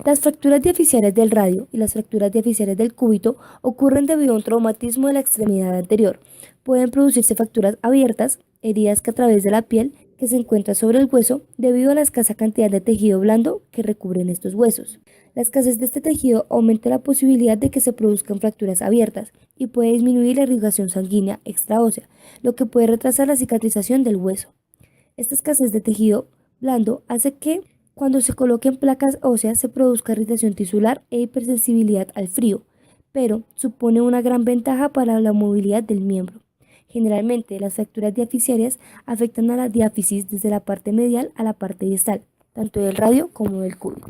Las fracturas diaficiales del radio y las fracturas diaficiales del cúbito ocurren debido a un traumatismo de la extremidad anterior. Pueden producirse fracturas abiertas, heridas que a través de la piel que se encuentra sobre el hueso debido a la escasa cantidad de tejido blando que recubren estos huesos. La escasez de este tejido aumenta la posibilidad de que se produzcan fracturas abiertas y puede disminuir la irrigación sanguínea extraósea, lo que puede retrasar la cicatrización del hueso. Esta escasez de tejido blando hace que cuando se coloquen placas óseas se produzca irritación tisular e hipersensibilidad al frío, pero supone una gran ventaja para la movilidad del miembro. Generalmente, las fracturas diaficiarias afectan a la diáfisis desde la parte medial a la parte distal, tanto del radio como del cúbito.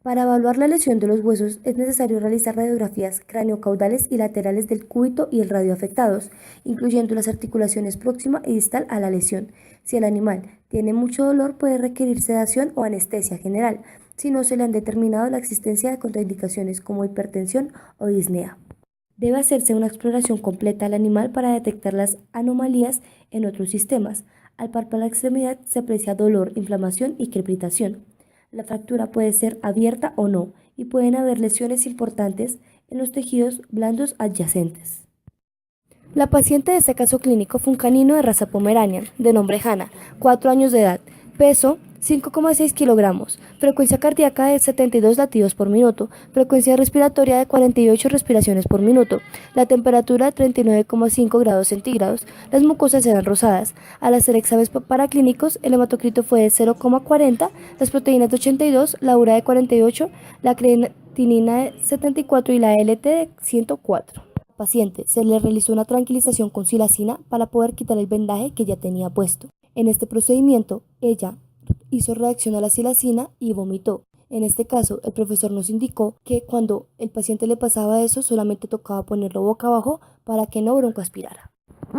Para evaluar la lesión de los huesos es necesario realizar radiografías craneocaudales y laterales del cúbito y el radio afectados, incluyendo las articulaciones próxima y distal a la lesión. Si el animal tiene mucho dolor, puede requerir sedación o anestesia general, si no se le han determinado la existencia de contraindicaciones como hipertensión o disnea. Debe hacerse una exploración completa al animal para detectar las anomalías en otros sistemas. Al palpar la extremidad se aprecia dolor, inflamación y crepitación. La fractura puede ser abierta o no y pueden haber lesiones importantes en los tejidos blandos adyacentes. La paciente de este caso clínico fue un canino de raza Pomeranian, de nombre Hannah, 4 años de edad, peso 5,6 kilogramos, frecuencia cardíaca de 72 latidos por minuto, frecuencia respiratoria de 48 respiraciones por minuto, la temperatura 39,5 grados centígrados, las mucosas eran rosadas. Al hacer exámenes paraclínicos, el hematocrito fue de 0,40, las proteínas de 82, la urea de 48, la creatinina de 74 y la LT de 104. Paciente se le realizó una tranquilización con silacina para poder quitar el vendaje que ya tenía puesto. En este procedimiento, ella hizo reacción a la silacina y vomitó. En este caso, el profesor nos indicó que cuando el paciente le pasaba eso, solamente tocaba ponerlo boca abajo para que no broncoaspirara.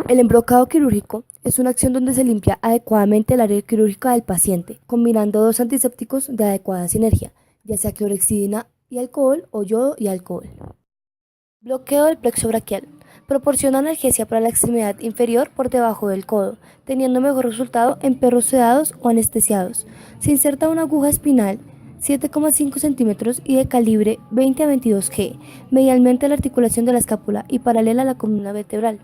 El embrocado quirúrgico es una acción donde se limpia adecuadamente el área quirúrgica del paciente, combinando dos antisépticos de adecuada sinergia, ya sea clorhexidina y alcohol o yodo y alcohol. Bloqueo del plexo braquial. Proporciona analgesia para la extremidad inferior por debajo del codo, teniendo mejor resultado en perros sedados o anestesiados. Se inserta una aguja espinal 7,5 centímetros y de calibre 20 a 22 G, medialmente a la articulación de la escápula y paralela a la columna vertebral.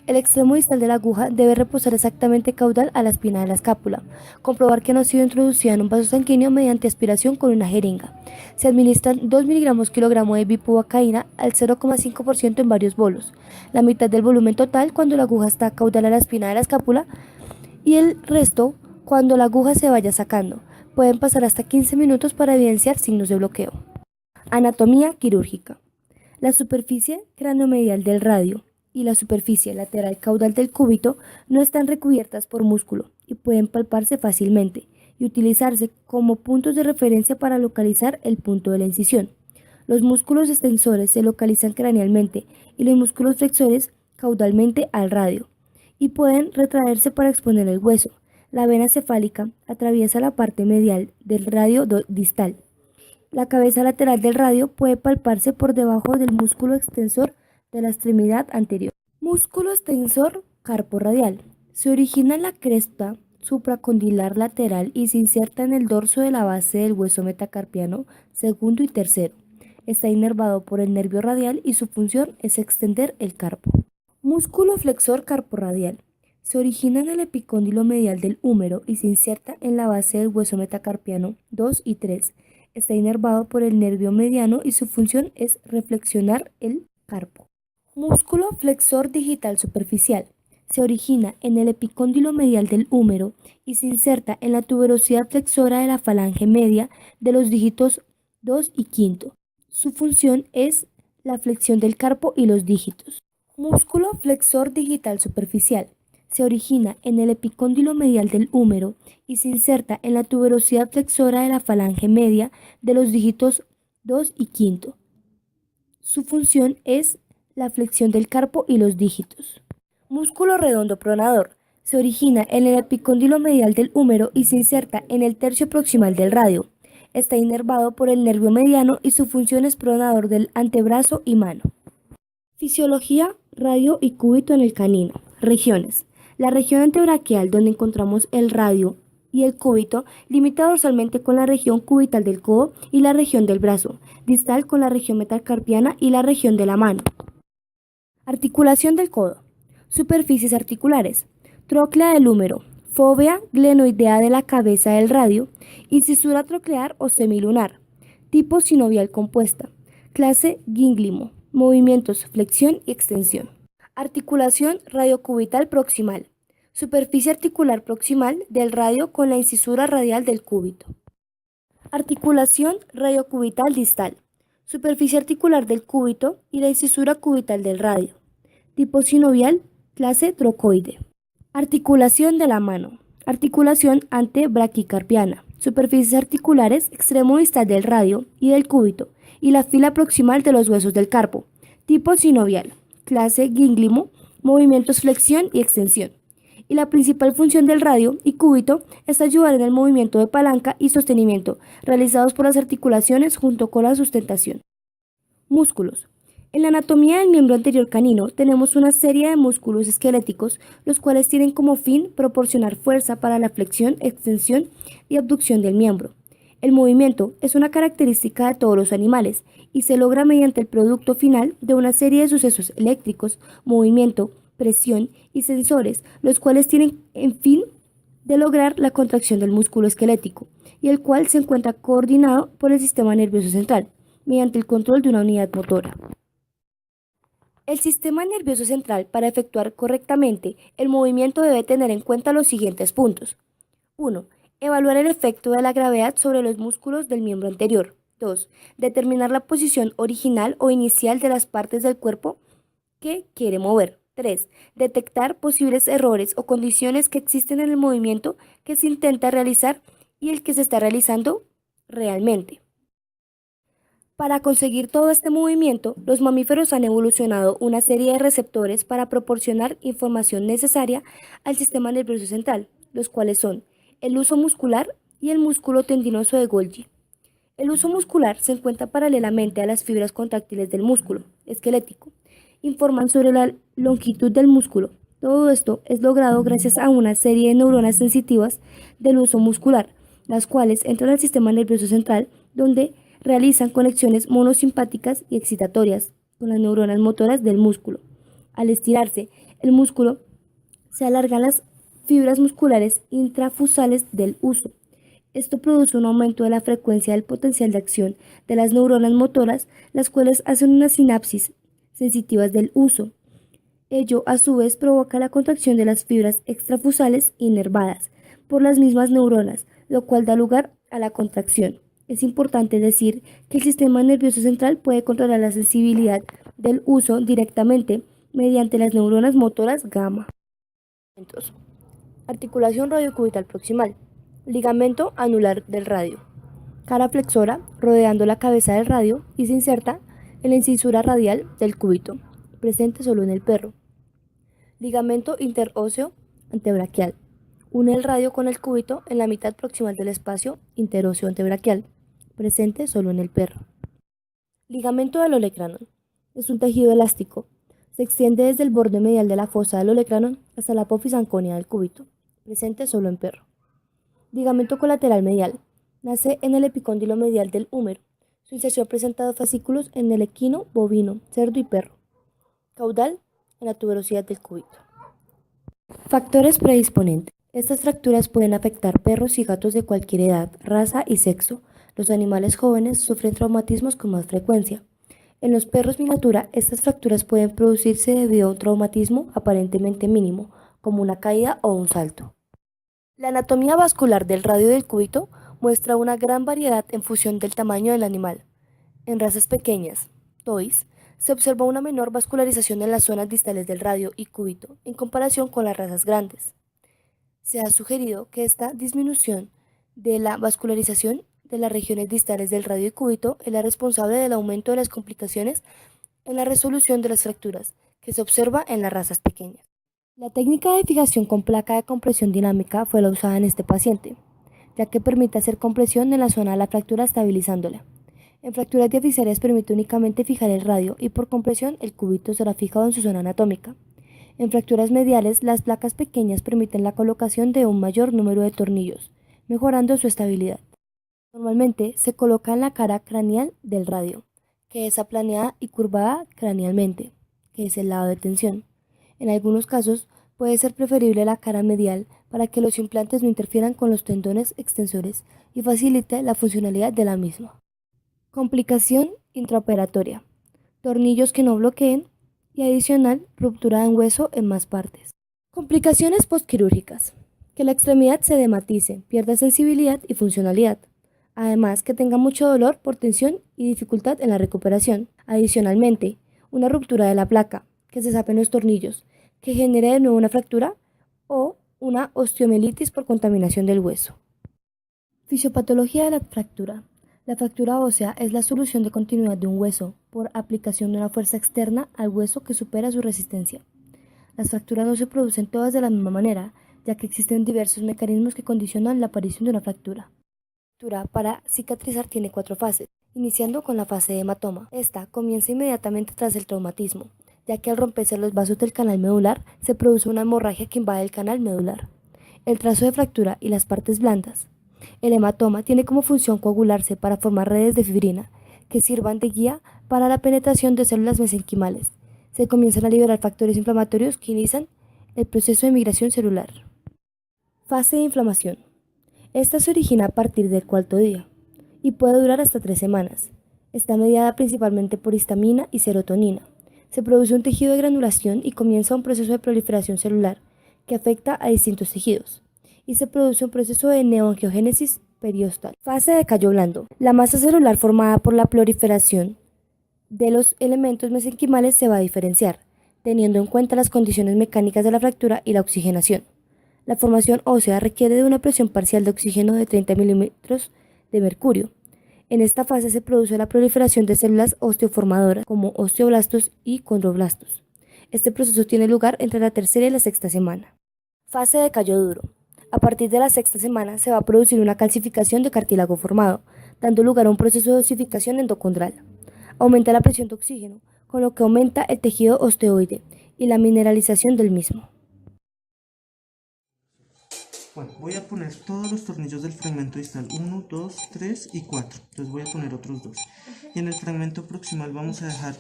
El extremo distal de la aguja debe reposar exactamente caudal a la espina de la escápula. Comprobar que no ha sido introducida en un vaso sanguíneo mediante aspiración con una jeringa. Se administran 2 miligramos kilogramo de bupivacaína al 0,5% en varios bolos, la mitad del volumen total cuando la aguja está caudal a la espina de la escápula y el resto cuando la aguja se vaya sacando. Pueden pasar hasta 15 minutos para evidenciar signos de bloqueo. Anatomía quirúrgica. La superficie craniomedial del radio y la superficie lateral caudal del cúbito no están recubiertas por músculo y pueden palparse fácilmente y utilizarse como puntos de referencia para localizar el punto de la incisión. Los músculos extensores se localizan cranealmente y los músculos flexores caudalmente al radio y pueden retraerse para exponer el hueso. La vena cefálica atraviesa la parte medial del radio distal. La cabeza lateral del radio puede palparse por debajo del músculo extensor de la extremidad anterior. Músculo extensor carpo radial. Se origina en la cresta supracondilar lateral y se inserta en el dorso de la base del hueso metacarpiano segundo y tercero. Está inervado por el nervio radial y su función es extender el carpo. Músculo flexor carpo radial. Se origina en el epicóndilo medial del húmero y se inserta en la base del hueso metacarpiano 2 y 3. Está inervado por el nervio mediano y su función es reflexionar el carpo. Músculo flexor digital superficial. Se origina en el epicóndilo medial del húmero y se inserta en la tuberosidad flexora de la falange media de los dígitos 2 y quinto. Su función es la flexión del carpo y los dígitos. Músculo flexor digital superficial. Se origina en el epicóndilo medial del húmero y se inserta en la tuberosidad flexora de la falange media de los dígitos 2 y quinto. Su función es la flexión del carpo y los dígitos. Músculo redondo pronador. Se origina en el epicóndilo medial del húmero y se inserta en el tercio proximal del radio. Está inervado por el nervio mediano y su función es pronador del antebrazo y mano. Fisiología, radio y cúbito en el canino. Regiones. La región antebraquial, donde encontramos el radio y el cúbito limita dorsalmente con la región cubital del codo y la región del brazo, distal con la región metacarpiana y la región de la mano. Articulación del codo. Superficies articulares. Tróclea del húmero. Fóvea glenoidea de la cabeza del radio. Incisura troclear o semilunar. Tipo sinovial compuesta. Clase gínglimo. Movimientos, flexión y extensión. Articulación radiocubital proximal. Superficie articular proximal del radio con la incisura radial del cúbito. Articulación radiocubital distal. Superficie articular del cúbito y la incisura cubital del radio. Tipo sinovial, clase trocoide. Articulación de la mano. Articulación antebraquicarpiana. Superficies articulares extremo distal del radio y del cúbito y la fila proximal de los huesos del carpo. Tipo sinovial, clase gínglimo, movimientos flexión y extensión. Y la principal función del radio y cúbito es ayudar en el movimiento de palanca y sostenimiento realizados por las articulaciones junto con la sustentación. Músculos. En la anatomía del miembro anterior canino tenemos una serie de músculos esqueléticos, los cuales tienen como fin proporcionar fuerza para la flexión, extensión y abducción del miembro. El movimiento es una característica de todos los animales y se logra mediante el producto final de una serie de sucesos eléctricos, movimiento, presión y sensores, los cuales tienen en fin de lograr la contracción del músculo esquelético, y el cual se encuentra coordinado por el sistema nervioso central, mediante el control de una unidad motora. El sistema nervioso central, para efectuar correctamente el movimiento, debe tener en cuenta los siguientes puntos. 1. Evaluar el efecto de la gravedad sobre los músculos del miembro anterior. 2. Determinar la posición original o inicial de las partes del cuerpo que quiere mover. 3. Detectar posibles errores o condiciones que existen en el movimiento que se intenta realizar y el que se está realizando realmente. Para conseguir todo este movimiento, los mamíferos han evolucionado una serie de receptores para proporcionar información necesaria al sistema nervioso central, los cuales son el huso muscular y el músculo tendinoso de Golgi. El huso muscular se encuentra paralelamente a las fibras contráctiles del músculo esquelético. Informan sobre la longitud del músculo. Todo esto es logrado gracias a una serie de neuronas sensitivas del huso muscular, las cuales entran al sistema nervioso central, donde realizan conexiones monosimpáticas y excitatorias con las neuronas motoras del músculo. Al estirarse el músculo, se alargan las fibras musculares intrafusales del huso. Esto produce un aumento de la frecuencia del potencial de acción de las neuronas motoras, las cuales hacen una sinapsis sensitivas del huso. Ello, a su vez, provoca la contracción de las fibras extrafusales inervadas por las mismas neuronas, lo cual da lugar a la contracción. Es importante decir que el sistema nervioso central puede controlar la sensibilidad del huso directamente mediante las neuronas motoras gamma. Articulación radiocubital proximal. Ligamento anular del radio. Cara flexora rodeando la cabeza del radio y se inserta en la incisura radial del cúbito, presente solo en el perro. Ligamento interóseo antebraquial. Une el radio con el cúbito en la mitad proximal del espacio interóseo antebraquial, presente solo en el perro. Ligamento del olecranon. Es un tejido elástico. Se extiende desde el borde medial de la fosa del olecranon hasta la apófisis anconia del cúbito, presente solo en perro. Ligamento colateral medial. Nace en el epicóndilo medial del húmero. Su inserción presenta dos fascículos en el equino, bovino, cerdo y perro. Caudal en la tuberosidad del cúbito. Factores predisponentes. Estas fracturas pueden afectar perros y gatos de cualquier edad, raza y sexo. Los animales jóvenes sufren traumatismos con más frecuencia. En los perros miniatura, estas fracturas pueden producirse debido a un traumatismo aparentemente mínimo, como una caída o un salto. La anatomía vascular del radio del cúbito muestra una gran variedad en función del tamaño del animal. En razas pequeñas, toys, se observa una menor vascularización en las zonas distales del radio y cúbito en comparación con las razas grandes. Se ha sugerido que esta disminución de la vascularización de las regiones distales del radio y cúbito es la responsable del aumento de las complicaciones en la resolución de las fracturas que se observa en las razas pequeñas. La técnica de fijación con placa de compresión dinámica fue la usada en este paciente, ya que permite hacer compresión en la zona de la fractura estabilizándola. En fracturas diaficiarias permite únicamente fijar el radio y por compresión el cúbito será fijado en su zona anatómica. En fracturas mediales, las placas pequeñas permiten la colocación de un mayor número de tornillos, mejorando su estabilidad. Normalmente se coloca en la cara craneal del radio, que es aplaneada y curvada cranealmente, que es el lado de tensión. En algunos casos puede ser preferible la cara medial para que los implantes no interfieran con los tendones extensores y facilite la funcionalidad de la misma. Complicación intraoperatoria: tornillos que no bloqueen y adicional ruptura en hueso en más partes. Complicaciones postquirúrgicas: que la extremidad se dematice, pierda sensibilidad y funcionalidad. Además, que tenga mucho dolor por tensión y dificultad en la recuperación. Adicionalmente, una ruptura de la placa, que se sapen los tornillos, que genere de nuevo una fractura o una osteomielitis por contaminación del hueso. Fisiopatología de la fractura: la fractura ósea es la solución de continuidad de un hueso por aplicación de una fuerza externa al hueso que supera su resistencia. Las fracturas no se producen todas de la misma manera, ya que existen diversos mecanismos que condicionan la aparición de una fractura. La fractura para cicatrizar tiene 4 fases, iniciando con la fase de hematoma. Esta comienza inmediatamente tras el traumatismo, ya que al romperse los vasos del canal medular se produce una hemorragia que invade el canal medular. El trazo de fractura y las partes blandas. El hematoma tiene como función coagularse para formar redes de fibrina que sirvan de guía para la penetración de células mesenquimales. Se comienzan a liberar factores inflamatorios que inician el proceso de migración celular. Fase de inflamación. Esta se origina a partir del 4.º día y puede durar hasta 3 semanas. Está mediada principalmente por histamina y serotonina. Se produce un tejido de granulación y comienza un proceso de proliferación celular que afecta a distintos tejidos, y se produce un proceso de neoangiogénesis periostal. Fase de callo blando. La masa celular formada por la proliferación de los elementos mesenquimales se va a diferenciar, teniendo en cuenta las condiciones mecánicas de la fractura y la oxigenación. La formación ósea requiere de una presión parcial de oxígeno de 30 milímetros de mercurio. En esta fase se produce la proliferación de células osteoformadoras, como osteoblastos y condroblastos. Este proceso tiene lugar entre la 3.ª y la 6.ª semana. Fase de callo duro. A partir de la 6.ª semana se va a producir una calcificación de cartílago formado, dando lugar a un proceso de osificación endocondral. Aumenta la presión de oxígeno, con lo que aumenta el tejido osteoide y la mineralización del mismo. Bueno, voy a poner todos los tornillos del fragmento distal, 1, 2, 3 y 4. Entonces voy a poner otros 2. Y en el fragmento proximal vamos a dejar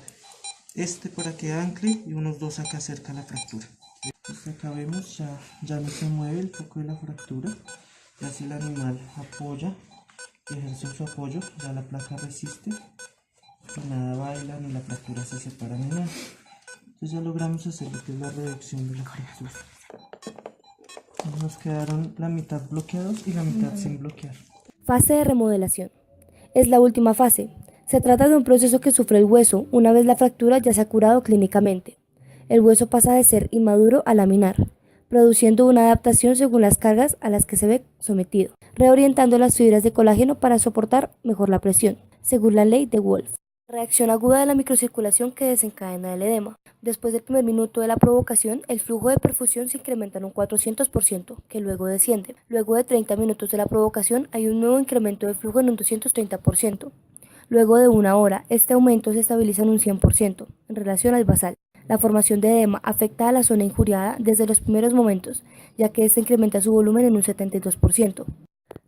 este para que ancle y unos 2 acá cerca de la fractura. Pues acá vemos, ya no se mueve el foco de la fractura. Ya si el animal apoya y ejerce su apoyo, ya la placa resiste. Y nada baila, ni la fractura se separa ni nada. Entonces ya logramos hacer lo que es la reducción de la fractura. Nos quedaron la mitad bloqueados y la mitad sin bloquear. Fase de remodelación. Es la última fase. Se trata de un proceso que sufre el hueso una vez la fractura ya se ha curado clínicamente. El hueso pasa de ser inmaduro a laminar, produciendo una adaptación según las cargas a las que se ve sometido, reorientando las fibras de colágeno para soportar mejor la presión, según la ley de Wolff. Reacción aguda de la microcirculación que desencadena el edema. Después del primer minuto de la provocación, el flujo de perfusión se incrementa en un 400%, que luego desciende. Luego de 30 minutos de la provocación, hay un nuevo incremento de flujo en un 230%. Luego de 1 hora, este aumento se estabiliza en un 100% en relación al basal. La formación de edema afecta a la zona injuriada desde los primeros momentos, ya que este incrementa su volumen en un 72%.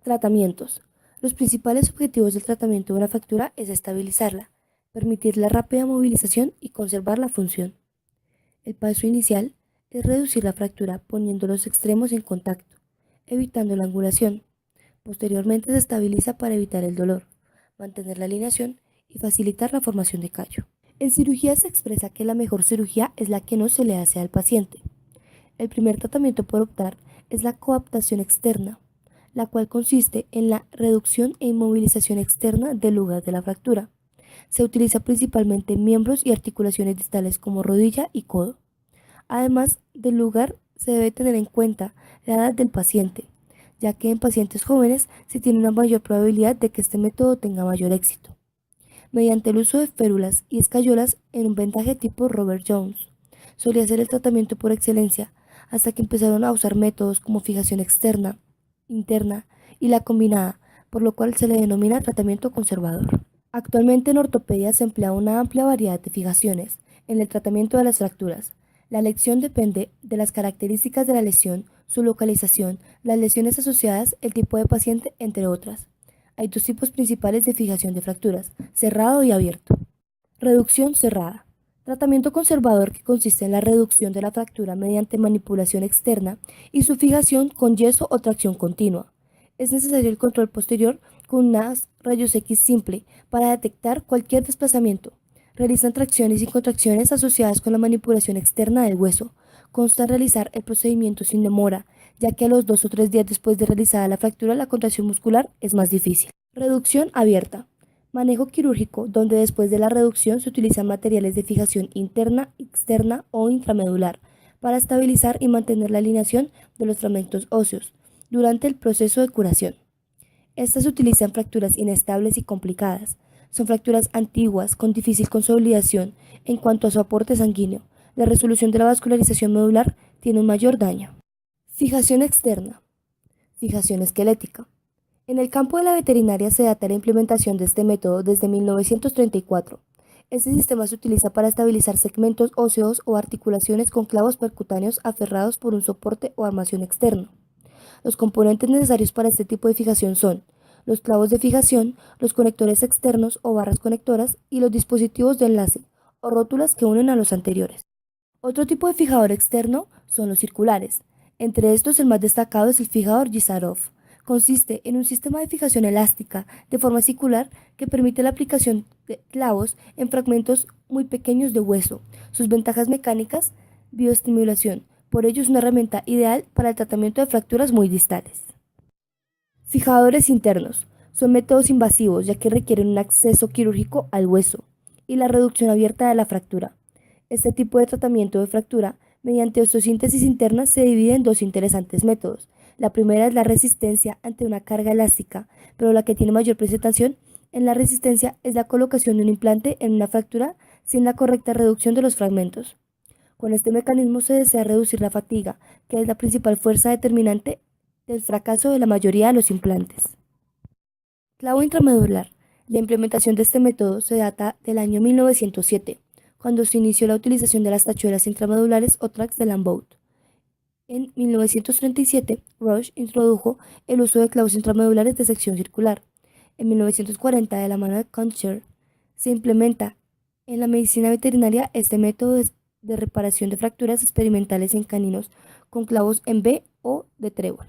Tratamientos. Los principales objetivos del tratamiento de una fractura es estabilizarla, permitir la rápida movilización y conservar la función. El paso inicial es reducir la fractura poniendo los extremos en contacto, evitando la angulación. Posteriormente se estabiliza para evitar el dolor, mantener la alineación y facilitar la formación de callo. En cirugía se expresa que la mejor cirugía es la que no se le hace al paciente. El primer tratamiento por optar es la coaptación externa, la cual consiste en la reducción e inmovilización externa del lugar de la fractura. Se utiliza principalmente en miembros y articulaciones distales como rodilla y codo. Además del lugar, se debe tener en cuenta la edad del paciente, ya que en pacientes jóvenes se tiene una mayor probabilidad de que este método tenga mayor éxito. Mediante el uso de férulas y escayolas en un vendaje tipo Robert Jones, solía ser el tratamiento por excelencia, hasta que empezaron a usar métodos como fijación externa, interna y la combinada, por lo cual se le denomina tratamiento conservador. Actualmente en ortopedia se emplea una amplia variedad de fijaciones en el tratamiento de las fracturas. La elección depende de las características de la lesión, su localización, las lesiones asociadas, el tipo de paciente, entre otras. Hay dos tipos principales de fijación de fracturas, cerrado y abierto. Reducción cerrada. Tratamiento conservador que consiste en la reducción de la fractura mediante manipulación externa y su fijación con yeso o tracción continua. Es necesario el control posterior con unas rayos X simple para detectar cualquier desplazamiento. Realizan tracciones y contracciones asociadas con la manipulación externa del hueso. Consta realizar el procedimiento sin demora, ya que a los 2 o 3 días después de realizada la fractura la contracción muscular es más difícil. Reducción abierta. Manejo quirúrgico donde después de la reducción se utilizan materiales de fijación interna, externa o intramedular para estabilizar y mantener la alineación de los fragmentos óseos durante el proceso de curación. Estas se utilizan en fracturas inestables y complicadas. Son fracturas antiguas con difícil consolidación en cuanto a su aporte sanguíneo. La resolución de la vascularización medular tiene un mayor daño. Fijación externa. Fijación esquelética. En el campo de la veterinaria se data la implementación de este método desde 1934. Este sistema se utiliza para estabilizar segmentos óseos o articulaciones con clavos percutáneos aferrados por un soporte o armación externo. Los componentes necesarios para este tipo de fijación son los clavos de fijación, los conectores externos o barras conectoras y los dispositivos de enlace o rótulas que unen a los anteriores. Otro tipo de fijador externo son los circulares. Entre estos el más destacado es el fijador Yizarov. Consiste en un sistema de fijación elástica de forma circular que permite la aplicación de clavos en fragmentos muy pequeños de hueso. Sus ventajas mecánicas, bioestimulación. Por ello es una herramienta ideal para el tratamiento de fracturas muy distales. Fijadores internos. Son métodos invasivos ya que requieren un acceso quirúrgico al hueso y la reducción abierta de la fractura. Este tipo de tratamiento de fractura mediante osteosíntesis interna se divide en dos interesantes métodos. La primera es la resistencia ante una carga elástica, pero la que tiene mayor presentación en la resistencia es la colocación de un implante en una fractura sin la correcta reducción de los fragmentos. Con este mecanismo se desea reducir la fatiga, que es la principal fuerza determinante del fracaso de la mayoría de los implantes. Clavo intramedular. La implementación de este método se data del año 1907, cuando se inició la utilización de las tachuelas intramedulares o tracks de Lambout. En 1937, Roche introdujo el uso de clavos intramedulares de sección circular. En 1940, de la mano de Concher, se implementa en la medicina veterinaria este método de reparación de fracturas experimentales en caninos con clavos en B o de trébol.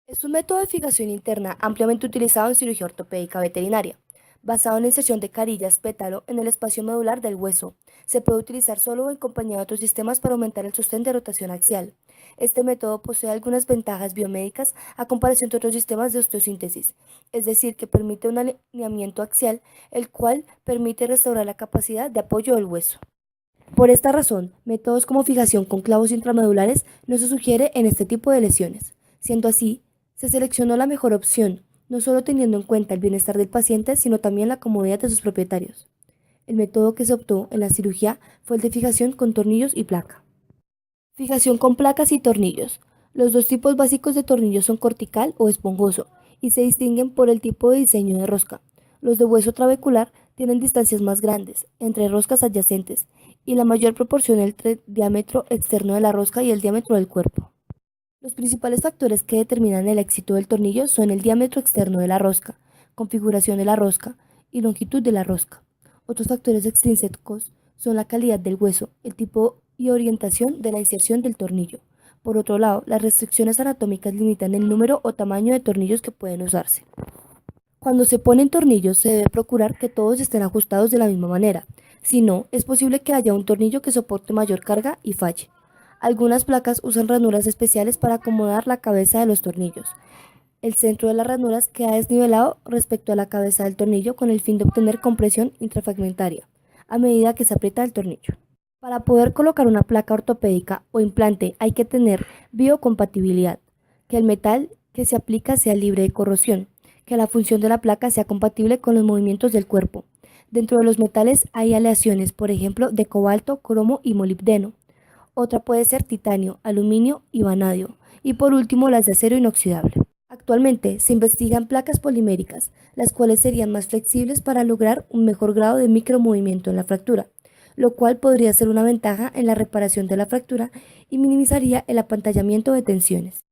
Es un método de fijación interna ampliamente utilizado en cirugía ortopédica veterinaria, basado en la inserción de carillas pétalo en el espacio medular del hueso. Se puede utilizar solo o en compañía de otros sistemas para aumentar el sostén de rotación axial. Este método posee algunas ventajas biomédicas a comparación de otros sistemas de osteosíntesis, es decir, que permite un alineamiento axial, el cual permite restaurar la capacidad de apoyo del hueso. Por esta razón, métodos como fijación con clavos intramedulares no se sugiere en este tipo de lesiones. Siendo así, se seleccionó la mejor opción, no solo teniendo en cuenta el bienestar del paciente, sino también la comodidad de sus propietarios. El método que se optó en la cirugía fue el de fijación con tornillos y placa. Fijación con placas y tornillos. Los dos tipos básicos de tornillos son cortical o esponjoso y se distinguen por el tipo de diseño de rosca. Los de hueso trabecular tienen distancias más grandes entre roscas adyacentes y la mayor proporción entre el diámetro externo de la rosca y el diámetro del cuerpo. Los principales factores que determinan el éxito del tornillo son el diámetro externo de la rosca, configuración de la rosca y longitud de la rosca. Otros factores extrínsecos son la calidad del hueso, el tipo y orientación de la inserción del tornillo. Por otro lado, las restricciones anatómicas limitan el número o tamaño de tornillos que pueden usarse. Cuando se ponen tornillos se debe procurar que todos estén ajustados de la misma manera, si no, es posible que haya un tornillo que soporte mayor carga y falle. Algunas placas usan ranuras especiales para acomodar la cabeza de los tornillos. El centro de las ranuras queda desnivelado respecto a la cabeza del tornillo con el fin de obtener compresión intrafragmentaria a medida que se aprieta el tornillo. Para poder colocar una placa ortopédica o implante hay que tener biocompatibilidad, que el metal que se aplica sea libre de corrosión, que la función de la placa sea compatible con los movimientos del cuerpo. Dentro de los metales hay aleaciones, por ejemplo, de cobalto, cromo y molibdeno. Otra puede ser titanio, aluminio y vanadio. Y por último, las de acero inoxidable. Actualmente se investigan placas poliméricas, las cuales serían más flexibles para lograr un mejor grado de micromovimiento en la fractura. lo cual podría ser una ventaja en la reparación de la fractura y minimizaría el apantallamiento de tensiones.